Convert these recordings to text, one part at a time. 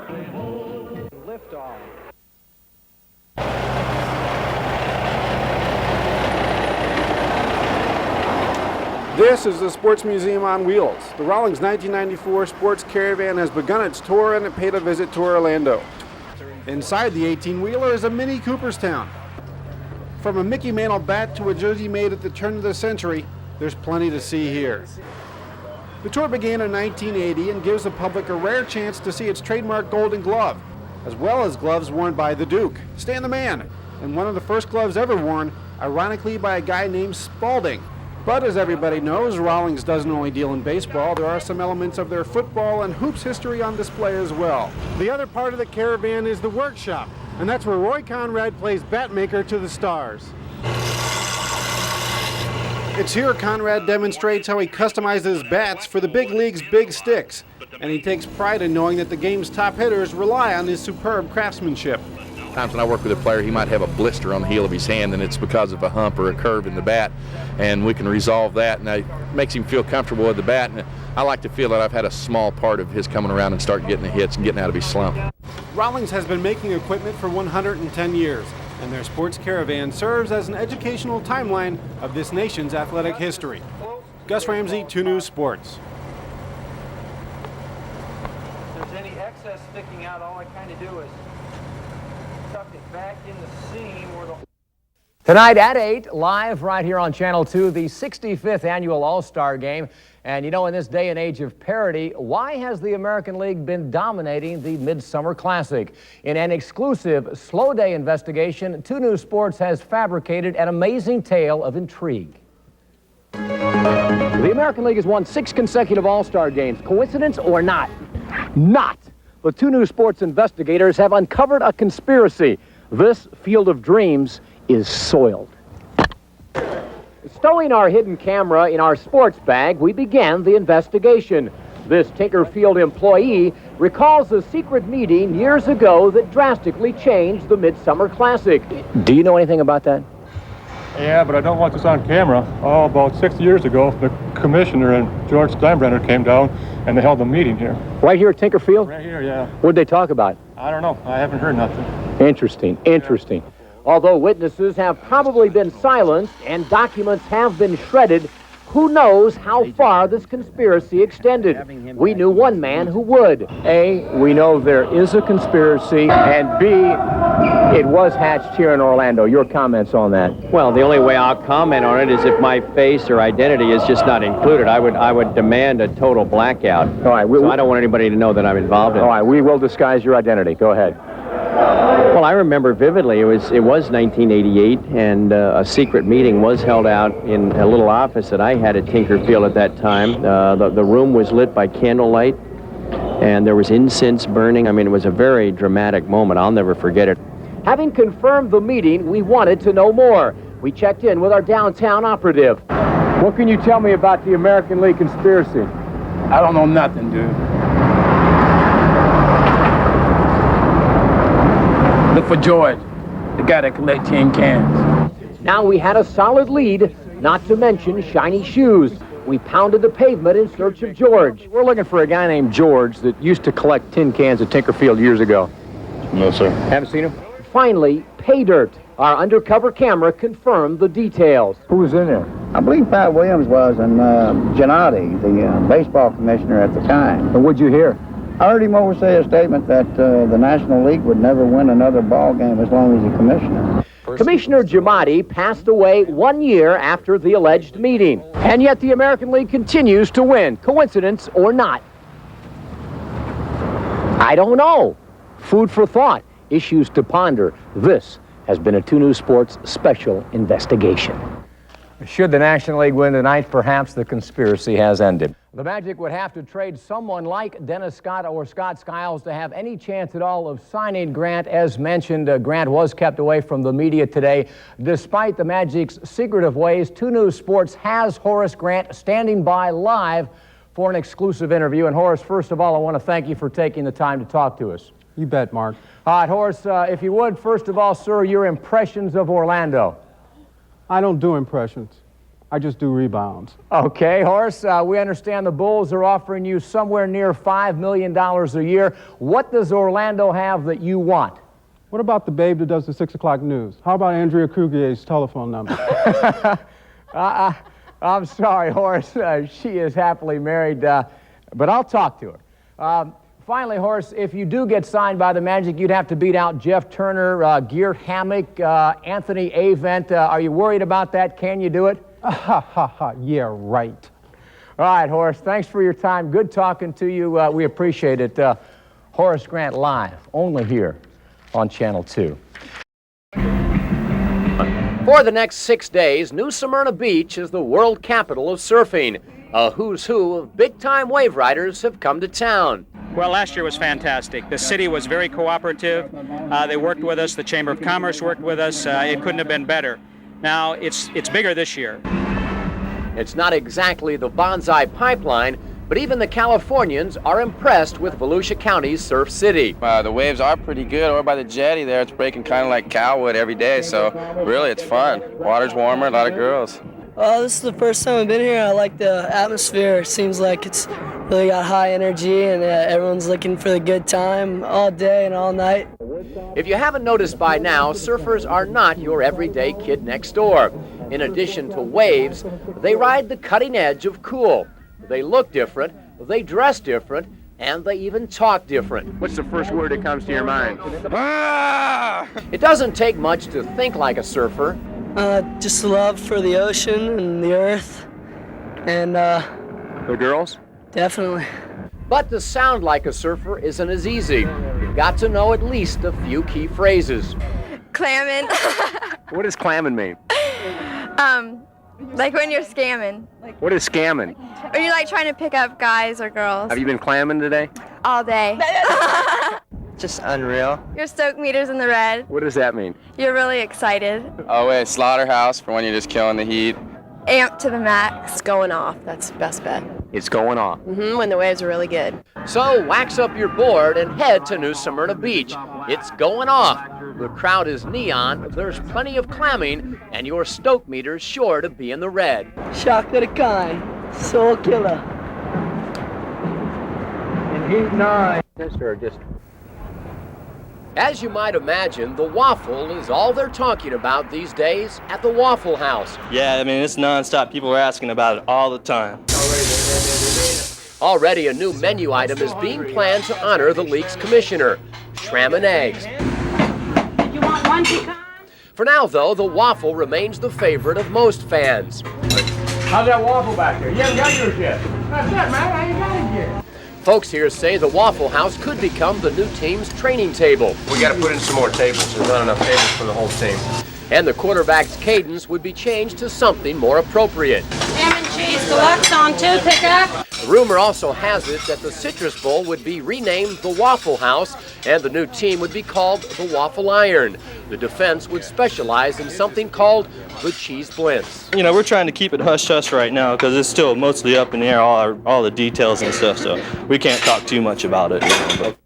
Liftoff. This is the Sports Museum on Wheels. The Rawlings 1994 Sports Caravan has begun its tour and it paid a visit to Orlando. Inside the 18-wheeler is a mini Cooperstown. From a Mickey Mantle bat to a jersey made at the turn of the century, there's plenty to see here. The tour began in 1980 and gives the public a rare chance to see its trademark Golden Glove, as well as gloves worn by the Duke, Stan the Man, and one of the first gloves ever worn, ironically by a guy named Spalding. But as everybody knows, Rawlings doesn't only deal in baseball. There are some elements of their football and hoops history on display as well. The other part of the caravan is the workshop, and that's where Roy Conrad plays Batmaker to the stars. It's here Conrad demonstrates how he customizes bats for the big league's big sticks, and he takes pride in knowing that the game's top hitters rely on his superb craftsmanship. Times when I work with a player, he might have a blister on the heel of his hand, and it's because of a hump or a curve in the bat, and we can resolve that, and it makes him feel comfortable with the bat. And I like to feel that I've had a small part of his coming around and start getting the hits and getting out of his slump. Rawlings has been making equipment for 110 years, and their sports caravan serves as an educational timeline of this nation's athletic history. Gus Ramsey, 2 News Sports. If there's any excess sticking out, all I kind of do is tuck it back in the seam where the... Tonight at 8, live right here on Channel 2, the 65th Annual All-Star Game. And you know, in this day and age of parity, why has the American League been dominating the Midsummer Classic? In an exclusive slow day investigation, 2 News Sports has fabricated an amazing tale of intrigue. The American League has won 6 consecutive All-Star games. Coincidence or not? Not. The 2 News Sports investigators have uncovered a conspiracy. This field of dreams is soiled. Stowing our hidden camera in our sports bag, we began the investigation. This Tinkerfield employee recalls a secret meeting years ago that drastically changed the Midsummer Classic. Do you know anything about that? Yeah, but I don't want this on camera. Oh, about 6 years ago, the commissioner and George Steinbrenner came down and they held a meeting here. Right here at Tinkerfield? Right here, yeah. What did they talk about? I don't know. I haven't heard nothing. Interesting, interesting. Although witnesses have probably been silenced and documents have been shredded, who knows how far this conspiracy extended? We knew one man who would. A, we know there is a conspiracy, and B, it was hatched here in Orlando. Your comments on that? Well, the only way I'll comment on it is if my face or identity is just not included. I would demand a total blackout. All right. So I don't want anybody to know that I'm involved in it. All right, we will disguise your identity. Go ahead. Well, I remember vividly, it was 1988, and a secret meeting was held out in a little office that I had at Tinkerfield at that time. The room was lit by candlelight, and there was incense burning. I mean, it was a very dramatic moment. I'll never forget it. Having confirmed the meeting, we wanted to know more. We checked in with our downtown operative. What can you tell me about the American League conspiracy? I don't know nothing, dude. Look for George, the guy that collect tin cans. Now we had a solid lead, not to mention shiny shoes. We pounded the pavement in search of George. We're looking for a guy named George that used to collect tin cans at Tinkerfield years ago. No, sir. Haven't seen him? Finally, pay dirt. Our undercover camera confirmed the details. Who was in there? I believe Pat Williams was, and Gennady, the baseball commissioner at the time. And what'd you hear? I heard him over say a statement that the National League would never win another ball game as long as he's commissioner. Commissioner Gennady passed away 1 year after the alleged meeting. And yet the American League continues to win. Coincidence or not? I don't know. Food for thought. Issues to ponder. This has been a 2 News Sports special investigation. Should the National League win tonight, perhaps the conspiracy has ended. The Magic would have to trade someone like Dennis Scott or Scott Skiles to have any chance at all of signing Grant. As mentioned, Grant was kept away from the media today. Despite the Magic's secretive ways, 2 News Sports has Horace Grant standing by live for an exclusive interview. And Horace, first of all, I want to thank you for taking the time to talk to us. You bet, Mark. All right, Horace, if you would, first of all, sir, your impressions of Orlando. I don't do impressions. I just do rebounds. Okay, Horace, we understand the Bulls are offering you somewhere near $5 million a year. What does Orlando have that you want? What about the babe that does the 6 o'clock news? How about Andrea Cougier's telephone number? I'm sorry, Horace. She is happily married, but I'll talk to her. Finally, Horace, if you do get signed by the Magic, you'd have to beat out Jeff Turner, Gear Hammock, Anthony Avent. Are you worried about that? Can you do it? Yeah, right. All right, Horace, thanks for your time. Good talking to you. We appreciate it. Horace Grant live, only here on Channel 2. For the next 6 days, New Smyrna Beach is the world capital of surfing. A who's who of big-time wave riders have come to town. Well, last year was fantastic. The city was very cooperative. They worked with us. The Chamber of Commerce worked with us. It couldn't have been better. Now, it's bigger this year. It's not exactly the Bonsai Pipeline, but even the Californians are impressed with Volusia County's Surf City. The waves are pretty good. Over by the jetty there, it's breaking kind of like cowwood every day, so really it's fun. Water's warmer, a lot of girls. This is the first time I've been here. I like the atmosphere. It seems like it's really got high energy, and everyone's looking for the good time all day and all night. If you haven't noticed by now, surfers are not your everyday kid next door. In addition to waves, they ride the cutting edge of cool. They look different, they dress different, and they even talk different. What's the first word that comes to your mind? It doesn't take much to think like a surfer. Just love for the ocean and the earth, and The girls? definitely. But to sound like a surfer isn't as easy. You've got to know at least a few key phrases. Clamming. What does clamming mean? Like when you're scamming. What is scamming? Or you're like trying to pick up guys or girls. Have you been clamming today? All day. Just unreal. Your stoke meter's in the red. What does that mean? You're really excited. Oh wait, slaughterhouse for when you're just killing the heat. Amped to the max. It's going off. That's the best bet. It's going off. When the waves are really good. So wax up your board and head to New Smyrna Beach. It's going off. The crowd is neon, there's plenty of clamming, and your stoke meter's sure to be in the red. Shock of the kind. Soul killer. In heat 9. As you might imagine, the waffle is all they're talking about these days at the Waffle House. Yeah, I mean, it's nonstop. People are asking about it all the time. Already a new menu item is being planned to honor the league's commissioner, shrimp and eggs. You want one pecan? For now, though, the waffle remains the favorite of most fans. How's that waffle back there? You haven't got yours yet. That's it, man. I ain't got it yet. Folks here say the Waffle House could become the new team's training table. We got to put in some more tables. There's not enough tables for the whole team. And the quarterback's cadence would be changed to something more appropriate. Ham and cheese deluxe on 2 pickup. The rumor also has it that the Citrus Bowl would be renamed the Waffle House, and the new team would be called the Waffle Iron. The defense would specialize in something called the Cheese Blintz. You know, we're trying to keep it hush-hush right now because it's still mostly up in the air, all the details and stuff, so we can't talk too much about it. But.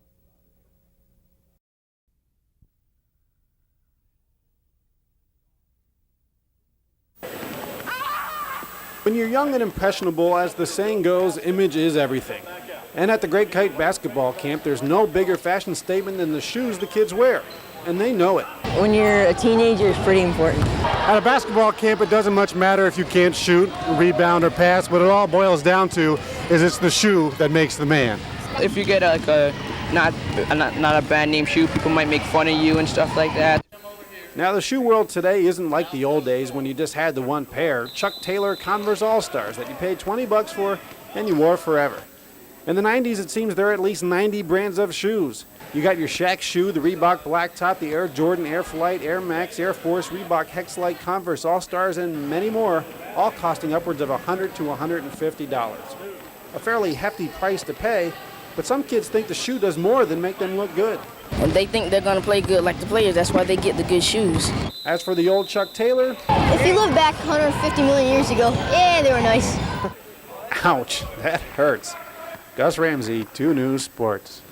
When you're young and impressionable, as the saying goes, image is everything. And at the Great Kite basketball camp, there's no bigger fashion statement than the shoes the kids wear. And they know it. When you're a teenager, it's pretty important. At a basketball camp, it doesn't much matter if you can't shoot, rebound, or pass. What it all boils down to is it's the shoe that makes the man. If you get not a brand name shoe, people might make fun of you and stuff like that. Now, the shoe world today isn't like the old days when you just had the one pair, Chuck Taylor Converse All-Stars, that you paid $20 for and you wore forever. In the 90s, it seems there are at least 90 brands of shoes. You got your Shaq shoe, the Reebok Blacktop, the Air Jordan, Air Flight, Air Max, Air Force, Reebok Hexlite, Converse All-Stars, and many more, all costing upwards of $100 to $150. A fairly hefty price to pay, but some kids think the shoe does more than make them look good. And they think they're going to play good like the players. That's why they get the good shoes. As for the old Chuck Taylor... If you look back 150 million years ago, yeah, they were nice. Ouch, that hurts. Gus Ramsey, 2 News Sports.